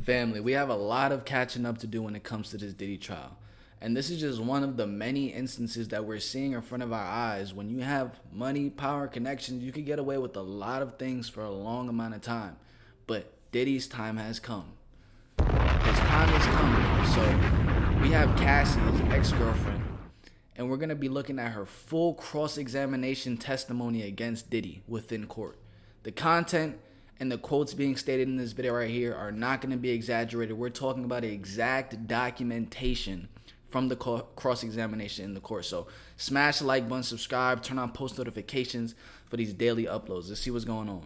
Family, we have a lot of catching up to do when it comes to this Diddy trial. And this is just one of the many instances that we're seeing in front of our eyes. When you have money, power, connections, you can get away with a lot of things for a long amount of time. But Diddy's time has come. His time has come. So we have Cassie, his ex-girlfriend, and we're going to be looking at her full cross-examination testimony against Diddy within court. The content and the quotes being stated in this video right here are not going to be exaggerated. We're talking about exact documentation from the cross-examination in the court. So smash the like button, subscribe, turn on post notifications for these daily uploads. Let's see what's going on.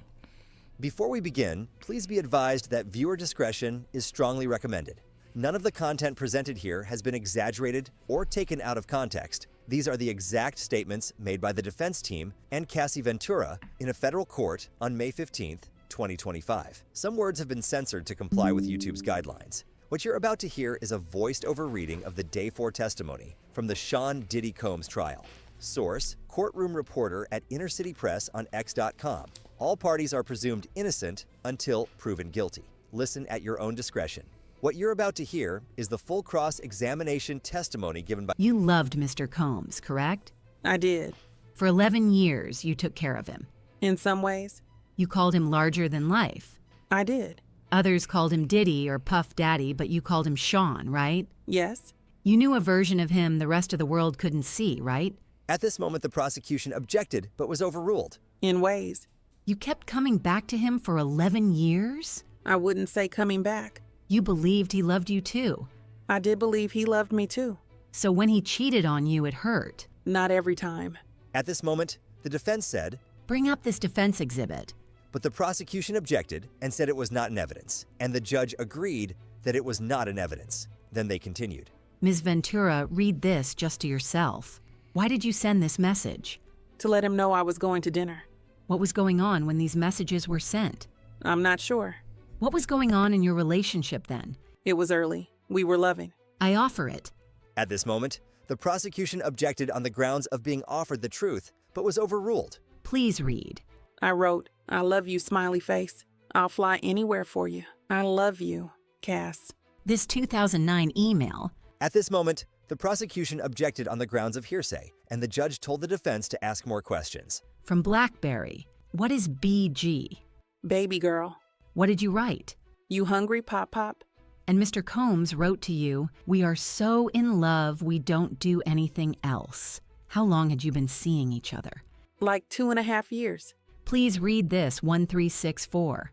Before we begin, please be advised that viewer discretion is strongly recommended. None of the content presented here has been exaggerated or taken out of context. These are the exact statements made by the defense team and Cassie Ventura in a federal court on May 15th, 2025. Some words have been censored to comply with YouTube's guidelines. What you're about to hear is a voiced-over reading of the Day 4 testimony from the Sean Diddy Combs trial. Source: courtroom reporter at Inner City Press on X.com. All parties are presumed innocent until proven guilty. Listen at your own discretion. What you're about to hear is the full cross-examination testimony given by— You loved Mr. Combs, correct? I did. For 11 years, you took care of him. In some ways. You called him larger than life. I did. Others called him Diddy or Puff Daddy, but you called him Sean, right? Yes. You knew a version of him the rest of the world couldn't see, right? At this moment, the prosecution objected but was overruled. In ways. You kept coming back to him for 11 years? I wouldn't say coming back. You believed he loved you too. I did believe he loved me too. So when he cheated on you, it hurt. Not every time. At this moment, the defense said, Bring up this defense exhibit. but the prosecution objected and said it was not in evidence, and the judge agreed that it was not in evidence. Then they continued. Ms. Ventura, read this just to yourself. Why did you send this message? To let him know I was going to dinner. What was going on when these messages were sent? I'm not sure. What was going on in your relationship then? It was early. We were loving. I offer it. At this moment, the prosecution objected on the grounds of being offered the truth, but was overruled. Please read. I wrote, I love you, smiley face. I'll fly anywhere for you. I love you, Cass. This 2009 email. At this moment, the prosecution objected on the grounds of hearsay, and the judge told the defense to ask more questions. From BlackBerry. What is BG? Baby girl. What did you write? You hungry, Pop Pop? And Mr. Combs wrote to you, We are so in love we don't do anything else. How long had you been seeing each other? Like 2.5 years. Please read this 1364.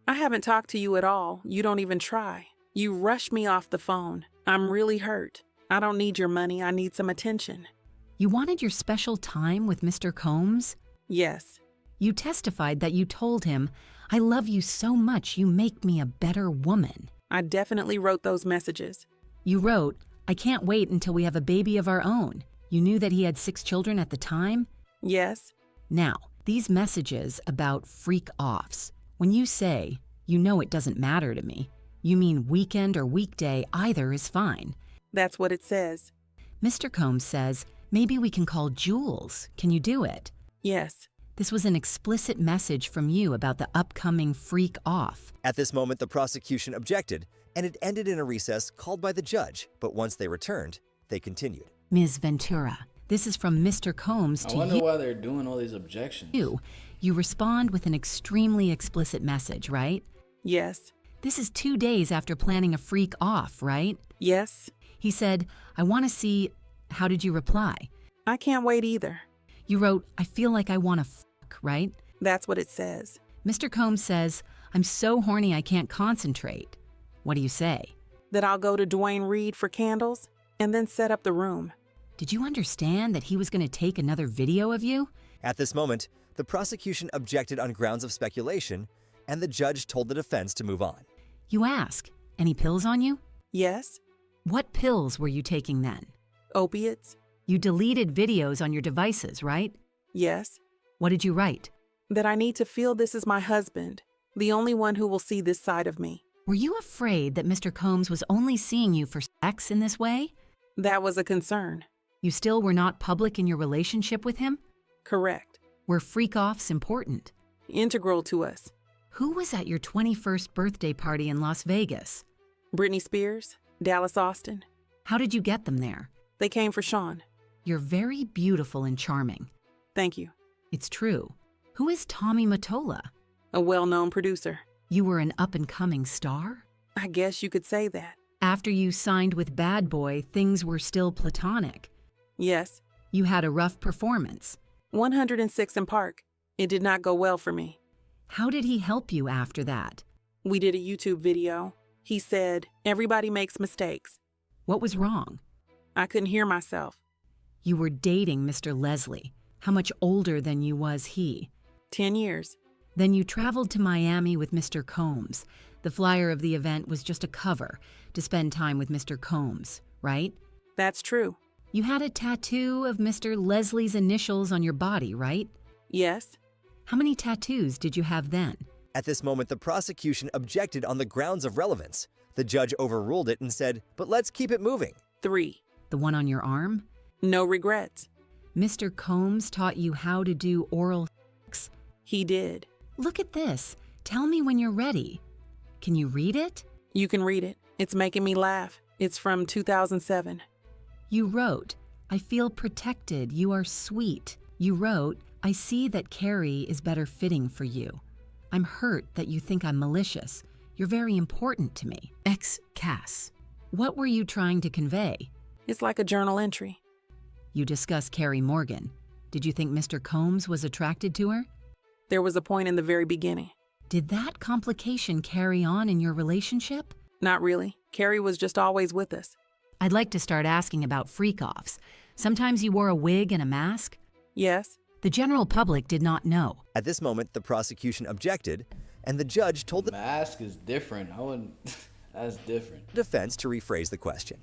I haven't talked to you at all. You don't even try. You rush me off the phone. I'm really hurt. I don't need your money. I need some attention. You wanted your special time with Mr. Combs? Yes. You testified that you told him, I love you so much you make me a better woman. I definitely wrote those messages. You wrote, I can't wait until we have a baby of our own. You knew that he had 6 children at the time? Yes. Now, these messages about freak-offs, when you say, you know it doesn't matter to me, you mean weekend or weekday, either is fine. That's what it says. Mr. Combs says, maybe we can call Jules. Can you do it? Yes. This was an explicit message from you about the upcoming freak-off. At this moment, the prosecution objected, and it ended in a recess called by the judge, but once they returned, they continued. Ms. Ventura, this is from Mr. Combs to I wonder you. why they're doing all these objections. You respond with an extremely explicit message, right? Yes. This is 2 days after planning a freak-off, right? Yes. He said, I want to see. How did you reply? I can't wait either. You wrote, I feel like I want to fuck, right? That's what it says. Mr. Combs says, I'm so horny I can't concentrate. What do you say? That I'll go to Dwayne Reed for candles and then set up the room. Did you understand that he was going to take another video of you? At this moment, the prosecution objected on grounds of speculation, and the judge told the defense to move on. You ask, any pills on you? Yes. What pills were you taking then? Opiates. You deleted videos on your devices, right? Yes. What did you write? That I need to feel this is my husband, the only one who will see this side of me. Were you afraid that Mr. Combs was only seeing you for sex in this way? That was a concern. You still were not public in your relationship with him? Correct. Were freak-offs important? Integral to us. Who was at your 21st birthday party in Las Vegas? Britney Spears, Dallas Austin. How did you get them there? They came for Sean. You're very beautiful and charming. Thank you. It's true. Who is Tommy Mottola? A well-known producer. You were an up-and-coming star? I guess you could say that. After you signed with Bad Boy, things were still platonic. Yes. You had a rough performance. 106 in Park. It did not go well for me. How did he help you after that? We did a YouTube video. He said, everybody makes mistakes. What was wrong? I couldn't hear myself. You were dating Mr. Leslie. How much older than you was he? 10 years. Then you traveled to Miami with Mr. Combs. The flyer of the event was just a cover to spend time with Mr. Combs, right? That's true. You had a tattoo of Mr. Leslie's initials on your body, right? Yes. How many tattoos did you have then? At this moment, the prosecution objected on the grounds of relevance. The judge overruled it and said, but let's keep it moving. 3. The one on your arm? No regrets. Mr. Combs taught you how to do oral sex? He did. Look at this. Tell me when you're ready. Can you read it? You can read it. It's making me laugh. It's from 2007. You wrote, I feel protected. You are sweet. You wrote, I see that Carrie is better fitting for you. I'm hurt that you think I'm malicious. You're very important to me. Ex-Cass. What were you trying to convey? It's like a journal entry. You discussed Carrie Morgan. Did you think Mr. Combs was attracted to her? There was a point in the very beginning. Did that complication carry on in your relationship? Not really. Carrie was just always with us. I'd like to start asking about freak-offs. Sometimes you wore a wig and a mask? Yes. The general public did not know. At this moment, the prosecution objected, and the judge told the Mask is different. I wouldn't. That's different. defense to rephrase the question.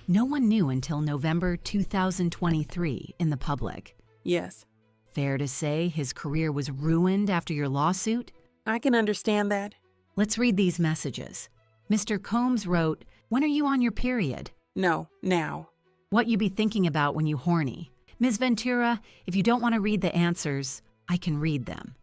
No one knew until November 2023 in the public. Yes. Fair to say his career was ruined after your lawsuit? I can understand that. Let's read these messages. Mr. Combs wrote, when are you on your period? No, now. What you be thinking about when you horny? Ms. Ventura, if you don't want to read the answers, I can read them.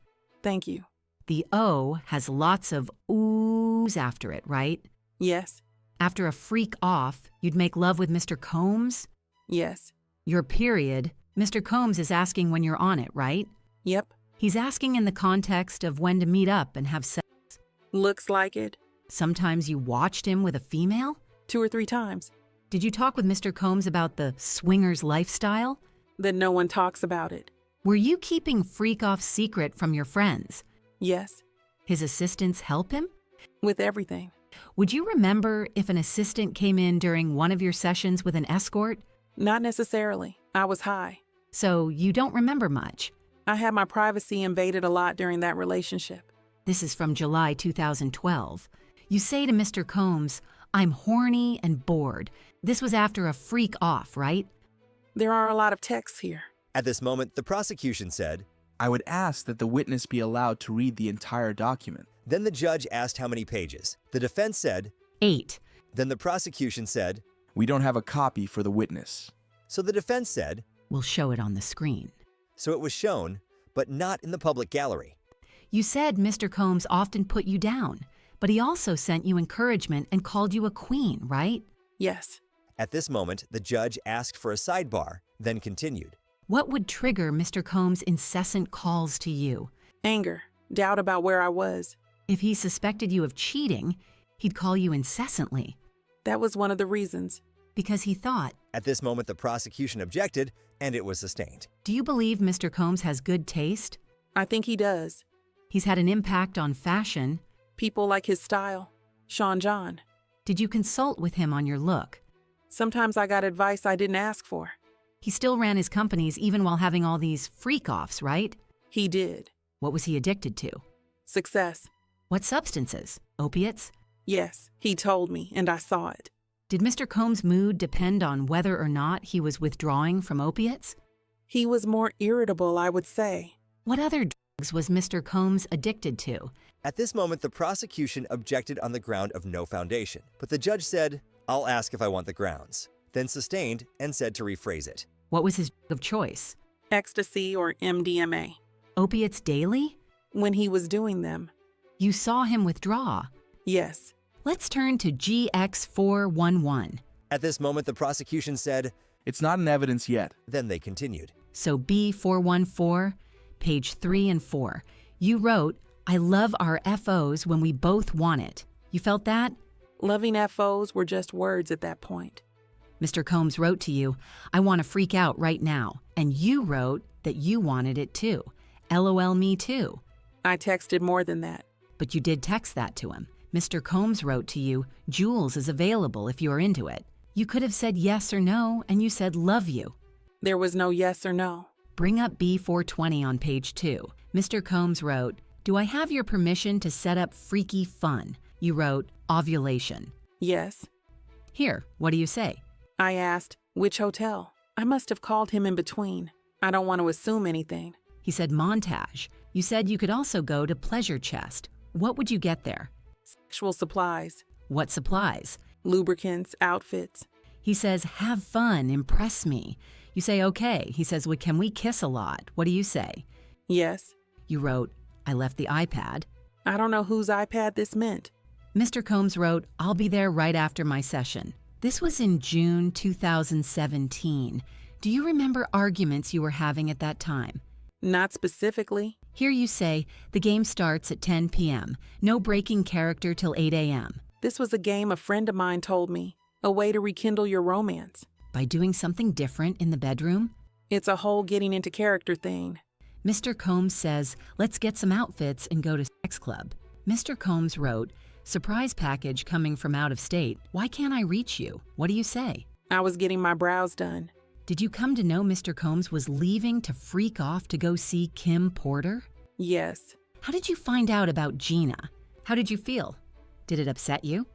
Thank you. The O has lots of oohs after it, right? Yes. After a freak off, you'd make love with Mr. Combs? Yes. Your period, Mr. Combs is asking when you're on it, right? Yep. He's asking in the context of when to meet up and have sex. Looks like it. Sometimes you watched him with a female? 2 or 3 times. Did you talk with Mr. Combs about the swingers lifestyle? That no one talks about it. Were you keeping freak-off secret from your friends? Yes. His assistants help him? With everything. Would you remember if an assistant came in during one of your sessions with an escort? Not necessarily. I was high. So you don't remember much. I had my privacy invaded a lot during that relationship. This is from July 2012. You say to Mr. Combs, I'm horny and bored. This was after a freak off, right? There are a lot of texts here. At this moment, the prosecution said, I would ask that the witness be allowed to read the entire document. then the judge asked how many pages. The defense said, 8. then the prosecution said, We don't have a copy for the witness. so the defense said, We'll show it on the screen. so it was shown, but not in the public gallery. You said Mr. Combs often put you down, but he also sent you encouragement and called you a queen, right? Yes. At this moment, the judge asked for a sidebar, then continued. What would trigger Mr. Combs' incessant calls to you? Anger. Doubt about where I was. If he suspected you of cheating, he'd call you incessantly That was one of the reasons. because he thought, At this moment, the prosecution objected, and it was sustained. do you believe Mr. Combs has good taste? I think he does. He's had an impact on fashion. People like his style. Sean John. Did you consult with him on your look? Sometimes I got advice I didn't ask for. He still ran his companies even while having all these freak-offs, right? He did. What was he addicted to? Success. What substances? Opiates? Yes, he told me, and I saw it. Did Mr. Combs' mood depend on whether or not he was withdrawing from opiates? He was more irritable, I would say. What other drugs was Mr. Combs addicted to? At this moment, the prosecution objected on the ground of no foundation, but the judge said, I'll ask if I want the grounds, then sustained and said to rephrase it. What was his drug of choice? Ecstasy or MDMA. Opiates daily? When he was doing them. You saw him withdraw. Yes. Let's turn to GX411. At this moment, the prosecution said, It's not in evidence yet. then they continued. So B414, page 3 and 4. You wrote, I love our FOs when we both want it. You felt that? Loving FOs were just words at that point. Mr. Combs wrote to you, I want to freak out right now. And you wrote that you wanted it too. LOL me too. I texted more than that. But you did text that to him. Mr. Combs wrote to you, Jules is available if you're into it. You could have said yes or no, and you said love you. There was no yes or no. Bring up B420 on page 2. Mr. Combs wrote, do I have your permission to set up freaky fun? You wrote, ovulation. Yes. Here, what do you say? I asked, which hotel? I must have called him in between. I don't want to assume anything. He said montage. You said you could also go to Pleasure Chest. What would you get there? Sexual supplies. What supplies? Lubricants, outfits. He says, have fun, impress me. You say, okay. He says, well, can we kiss a lot? What do you say? Yes. You wrote, I left the iPad. I don't know whose iPad this meant. Mr. Combs wrote, I'll be there right after my session. This was in June 2017. Do you remember arguments you were having at that time? Not specifically. Here you say, the game starts at 10 p.m. No breaking character till 8 a.m. This was a game a friend of mine told me. A way to rekindle your romance. By doing something different in the bedroom? It's a whole getting into character thing. Mr. Combs says, let's get some outfits and go to sex club. Mr. Combs wrote, surprise package coming from out of state. Why can't I reach you? What do you say? I was getting my brows done. Did you come to know Mr. Combs was leaving to freak off to go see Kim Porter? Yes. How did you find out about Gina? How did you feel? Did it upset you?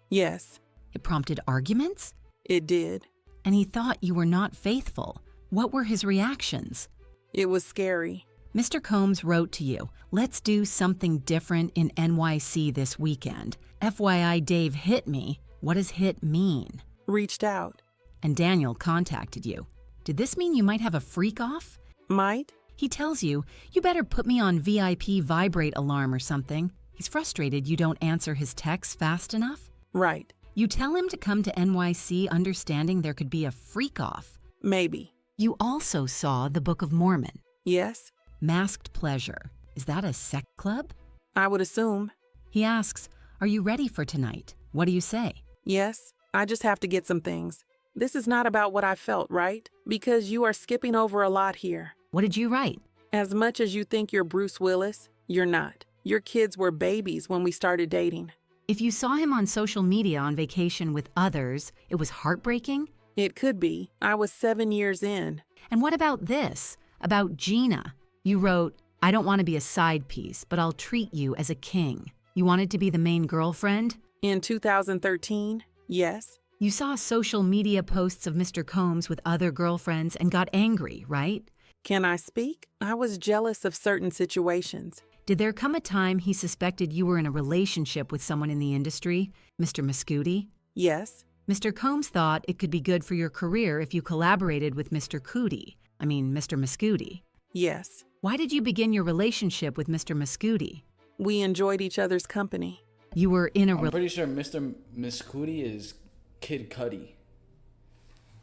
Yes. It prompted arguments? It did. And he thought you were not faithful. What were his reactions? It was scary. Mr. Combs wrote to you, let's do something different in NYC this weekend. FYI, Dave hit me. What does hit mean? Reached out. And Daniel contacted you. Did this mean you might have a freak off? Might? He tells you, you better put me on VIP vibrate alarm or something. He's frustrated you don't answer his texts fast enough. Right. You tell him to come to NYC understanding there could be a freak off. Maybe. You also saw the Book of Mormon. Yes. Masked Pleasure. Is that a sex club? I would assume. He asks, are you ready for tonight? What do you say? Yes. I just have to get some things. This is not about what I felt, right? Because you are skipping over a lot here. What did you write? As much as you think you're Bruce Willis, you're not. Your kids were babies when we started dating. If you saw him on social media on vacation with others, it was heartbreaking? It could be. I was 7 years in. And what about this? About Gina? You wrote, I don't want to be a side piece, but I'll treat you as a king. You wanted to be the main girlfriend? In 2013, yes. You saw social media posts of Mr. Combs with other girlfriends and got angry, right? Can I speak? I was jealous of certain situations. Did there come a time he suspected you were in a relationship with someone in the industry, Mr. Cudi? Yes. Mr. Combs thought it could be good for your career if you collaborated with Mr. Mr. Cudi. Yes. Why did you begin your relationship with Mr. Cudi? We enjoyed each other's company. You were in a I'm pretty sure Mr. Cudi is Kid Cudi.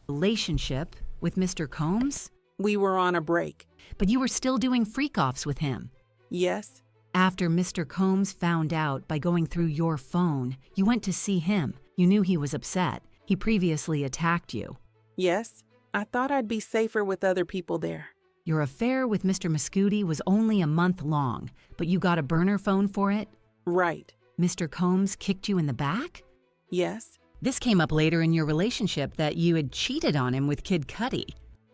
relationship with Mr. Combs? We were on a break. But you were still doing freak-offs with him. Yes. After Mr. Combs found out by going through your phone, you went to see him. You knew he was upset. He previously attacked you. Yes. I thought I'd be safer with other people there. Your affair with Mr. Cudi was only a month long, but you got a burner phone for it? Right. Mr. Combs kicked you in the back? Yes. This came up later in your relationship that you had cheated on him with Kid Cudi.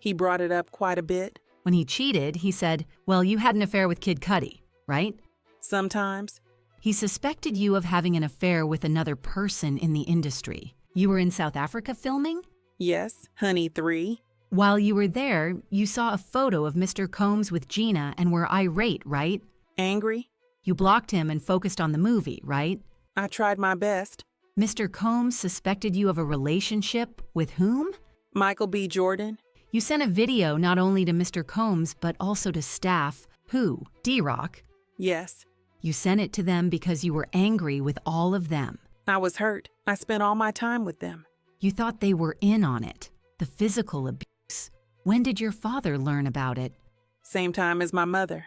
He brought it up quite a bit. When he cheated, he said, well, you had an affair with Kid Cudi, right? Sometimes. He suspected you of having an affair with another person in the industry. You were in South Africa filming? Yes. Honey 3. While you were there, you saw a photo of Mr. Combs with Gina and were irate, right? Angry. You blocked him and focused on the movie, right? I tried my best. Mr. Combs suspected you of a relationship with whom? Michael B. Jordan. You sent a video not only to Mr. Combs, but also to staff. Who? D-Rock. Yes. You sent it to them because you were angry with all of them. I was hurt. I spent all my time with them. You thought they were in on it, the physical abuse. When did your father learn about it? Same time as my mother.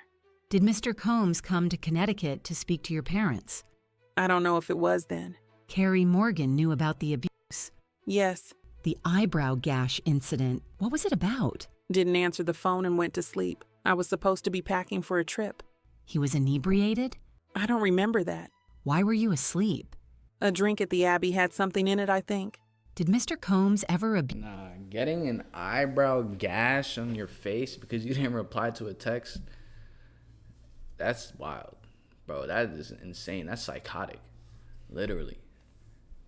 Did Mr. Combs come to Connecticut to speak to your parents? I don't know if it was then. Carrie Morgan knew about the abuse. Yes. The eyebrow gash incident, what was it about? Didn't answer the phone and went to sleep. I was supposed to be packing for a trip. He was inebriated? I don't remember that. Why were you asleep? A drink at the Abbey had something in it, I think. Did Mr. Combs ever abuse? Nah, getting an eyebrow gash on your face because you didn't reply to a text, that's wild. Bro, that is insane. That's psychotic. Literally.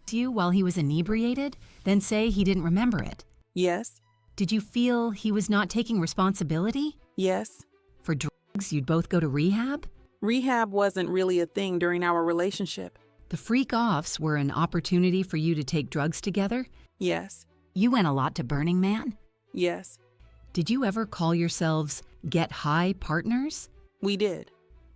You while he was inebriated, then say he didn't remember it? Yes. Did you feel he was not taking responsibility? Yes. For drugs, you'd both go to rehab? Rehab wasn't really a thing during our relationship. The freak-offs were an opportunity for you to take drugs together? Yes. You went a lot to Burning Man? Yes. Did you ever call yourselves Get High partners? We did.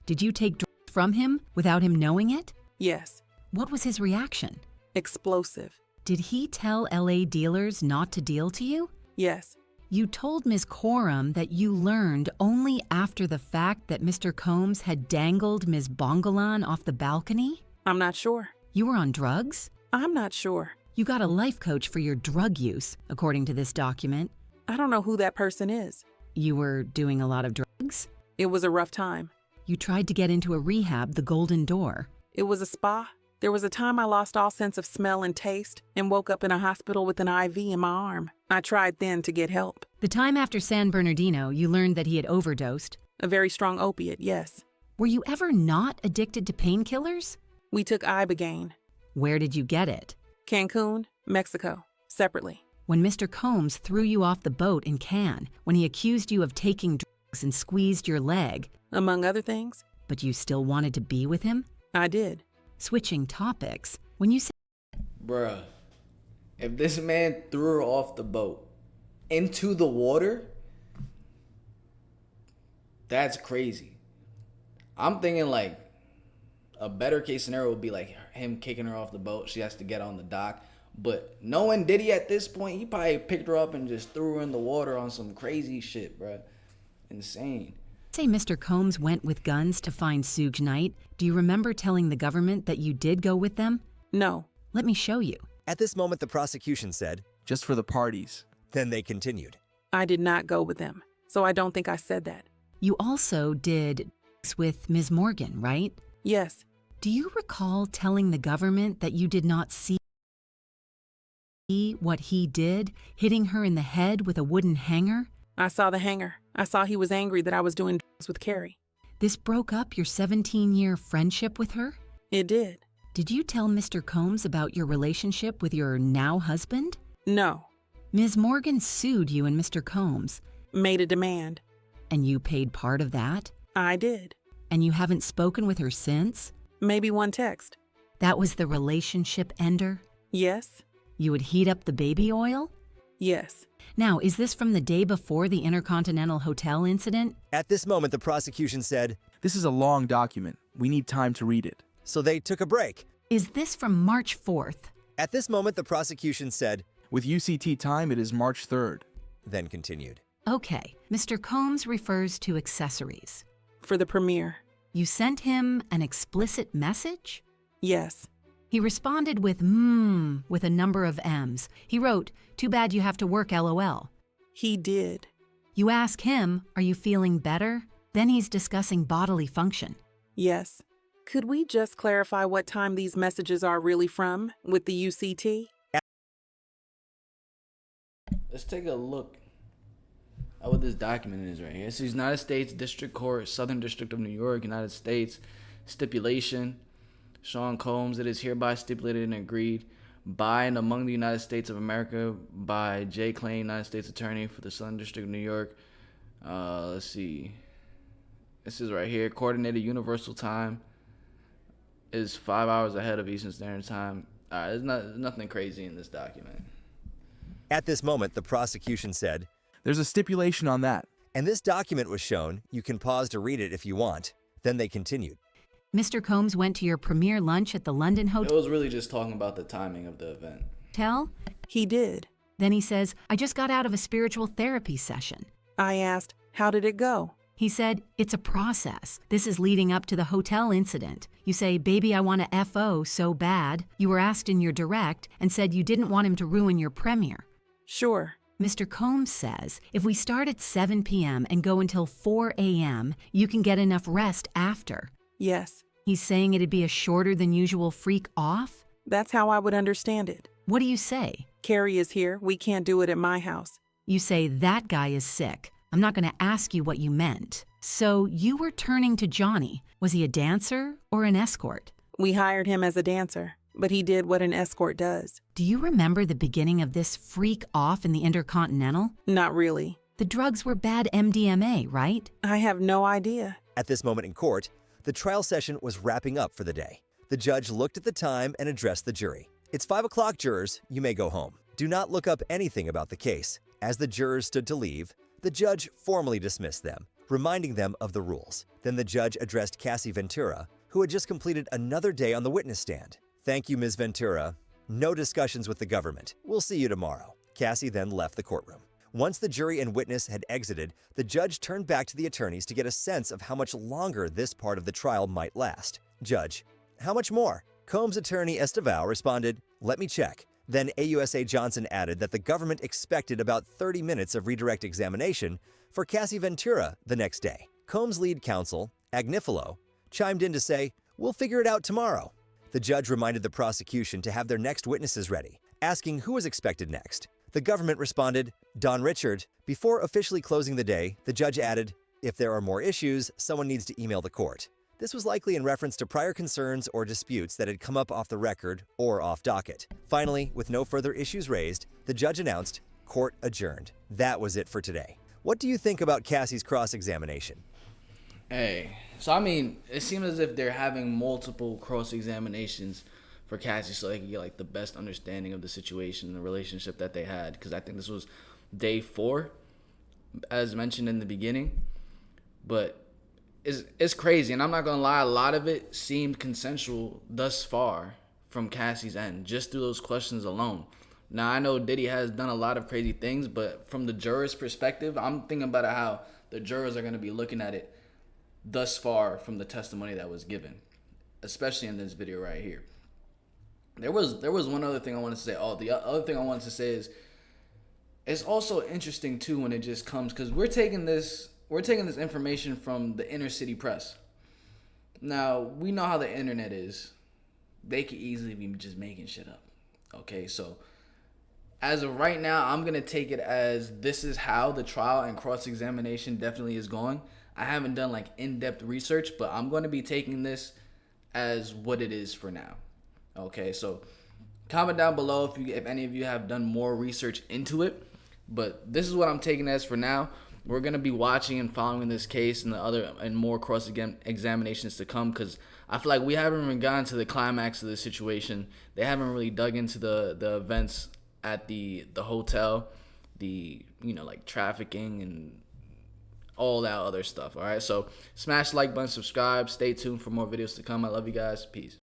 Did you take drugs from him without him knowing it? Yes. What was his reaction? Explosive. Did he tell LA dealers not to deal to you? Yes. You told Ms. Coram that you learned only after the fact that Mr. Combs had dangled Ms. Bongolan off the balcony? I'm not sure. You were on drugs? I'm not sure. You got a life coach for your drug use, according to this document. I don't know who that person is. You were doing a lot of drugs? It was a rough time. You tried to get into a rehab, the Golden Door. It was a spa. There was a time I lost all sense of smell and taste and woke up in a hospital with an IV in my arm. I tried then to get help. The time after San Bernardino, you learned that he had overdosed. A very strong opiate, yes. Were you ever not addicted to painkillers? We took Ibogaine. Where did you get it? Cancun, Mexico, separately. When Mr. Combs threw you off the boat in Cannes, when he accused you of taking drugs and squeezed your leg. Among other things. But you still wanted to be with him? I did. Switching topics, when you said, Bruh, if this man threw her off the boat into the water, that's crazy. I'm thinking like a better case scenario would be like him kicking her off the boat. She has to get on the dock. But knowing Diddy at this point, he probably picked her up and just threw her in the water on some crazy shit, bruh. Insane. Say Mr. Combs went with guns to find Suge Knight, do you remember telling the government that you did go with them? No. Let me show you. At this moment, the prosecution said, Just for the parties. then they continued. I did not go with them, so I don't think I said that. You also did with Ms. Morgan, right? Yes. Do you recall telling the government that you did not see what he did, hitting her in the head with a wooden hanger? I saw the hanger. I saw he was angry that I was doing drugs with Carrie. This broke up your 17-year friendship with her? It did. Did you tell Mr. Combs about your relationship with your now husband? No. Ms. Morgan sued you and Mr. Combs. Made a demand. And you paid part of that? I did. And you haven't spoken with her since? Maybe one text. That was the relationship ender? Yes. You would heat up the baby oil? Yes. Now, is this from the day before the Intercontinental Hotel incident? At this moment, the prosecution said, This is a long document. We need time to read it. so they took a break. Is this from March 4th? At this moment, the prosecution said, With UCT time, it is March 3rd. then continued. Okay, Mr. Combs refers to accessories. For the premiere. You sent him an explicit message? Yes. He responded with with a number of M's. He wrote, "Too bad you have to work, LOL." He did. You ask him, "Are you feeling better?" Then he's discussing bodily function. Yes. Could we just clarify what time these messages are really from with the UCT? Let's take a look at what this document is right here. It's the United States District Court, Southern District of New York, United States. Stipulation. Sean Combs, it is hereby stipulated and agreed by and among the United States of America by J. Clay, United States Attorney for the Southern District of New York. Let's see. This is right here. Coordinated Universal Time is 5 hours ahead of Eastern Standard Time. There's nothing crazy in this document. At this moment, the prosecution said, There's a stipulation on that. and this document was shown. You can pause to read it if you want. Then they continued. Mr. Combs went to your premiere lunch at the London It was really just talking about the timing of the event. hotel? He did. Then he says, I just got out of a spiritual therapy session. I asked, how did it go? He said, it's a process. This is leading up to the hotel incident. You say, baby, I want to FO so bad. You were asked in your direct and said you didn't want him to ruin your premiere. Sure. Mr. Combs says, if we start at 7 p.m. and go until 4 a.m., you can get enough rest after. Yes. He's saying it'd be a shorter than usual freak off? That's how I would understand it. What do you say? Carrie is here. We can't do it at my house. You say, that guy is sick. I'm not going to ask you what you meant. So you were turning to Johnny. Was he a dancer or an escort? We hired him as a dancer, but he did what an escort does. Do you remember the beginning of this freak off in the Intercontinental? Not really. The drugs were bad MDMA, right? I have no idea. At this moment in court, the trial session was wrapping up for the day. The judge looked at the time and addressed the jury. It's 5 o'clock, jurors. You may go home. Do not look up anything about the case. As the jurors stood to leave, the judge formally dismissed them, reminding them of the rules. Then the judge addressed Cassie Ventura, who had just completed another day on the witness stand. Thank you, Ms. Ventura. No discussions with the government. We'll see you tomorrow. Cassie then left the courtroom. Once the jury and witness had exited, the judge turned back to the attorneys to get a sense of how much longer this part of the trial might last. Judge, how much more? Combs' attorney Estevao responded, let me check. Then AUSA Johnson added that the government expected about 30 minutes of redirect examination for Cassie Ventura the next day. Combs' lead counsel, Agnifilo, chimed in to say, we'll figure it out tomorrow. The judge reminded the prosecution to have their next witnesses ready, asking who was expected next. The government responded, Don Richard. Before officially closing the day, the judge added, if there are more issues, someone needs to email the court. This was likely in reference to prior concerns or disputes that had come up off the record or off docket. Finally, with no further issues raised, the judge announced, court adjourned. That was it for today. What do you think about Cassie's cross-examination? Hey, so I mean, it seems as if they're having multiple cross-examinations for Cassie so they can get like the best understanding of the situation, the relationship that they had. Because I think this was day 4, as mentioned in the beginning. But it's crazy, and I'm not gonna lie, a lot of it seemed consensual thus far from Cassie's end, just through those questions alone. Now, I know Diddy has done a lot of crazy things, but from the jurors' perspective, I'm thinking about how the jurors are gonna be looking at it thus far from the testimony that was given, especially in this video right here. There was one other thing I wanted to say. Oh, the other thing I wanted to say is it's also interesting too when it just comes, because we're taking this information from the inner city press. Now, we know how the internet is. They could easily be just making shit up. Okay, so as of right now, I'm going to take it as this is how the trial and cross-examination definitely is going. I haven't done like in-depth research, but I'm going to be taking this as what it is for now. Okay, so comment down below if any of you have done more research into it. But this is what I'm taking as for now. We're going to be watching and following this case and the other and more cross-examinations to come, because I feel like we haven't even gotten to the climax of the situation. They haven't really dug into the events at the hotel, like trafficking and all that other stuff. All right, so smash the like button, subscribe, stay tuned for more videos to come. I love you guys. Peace.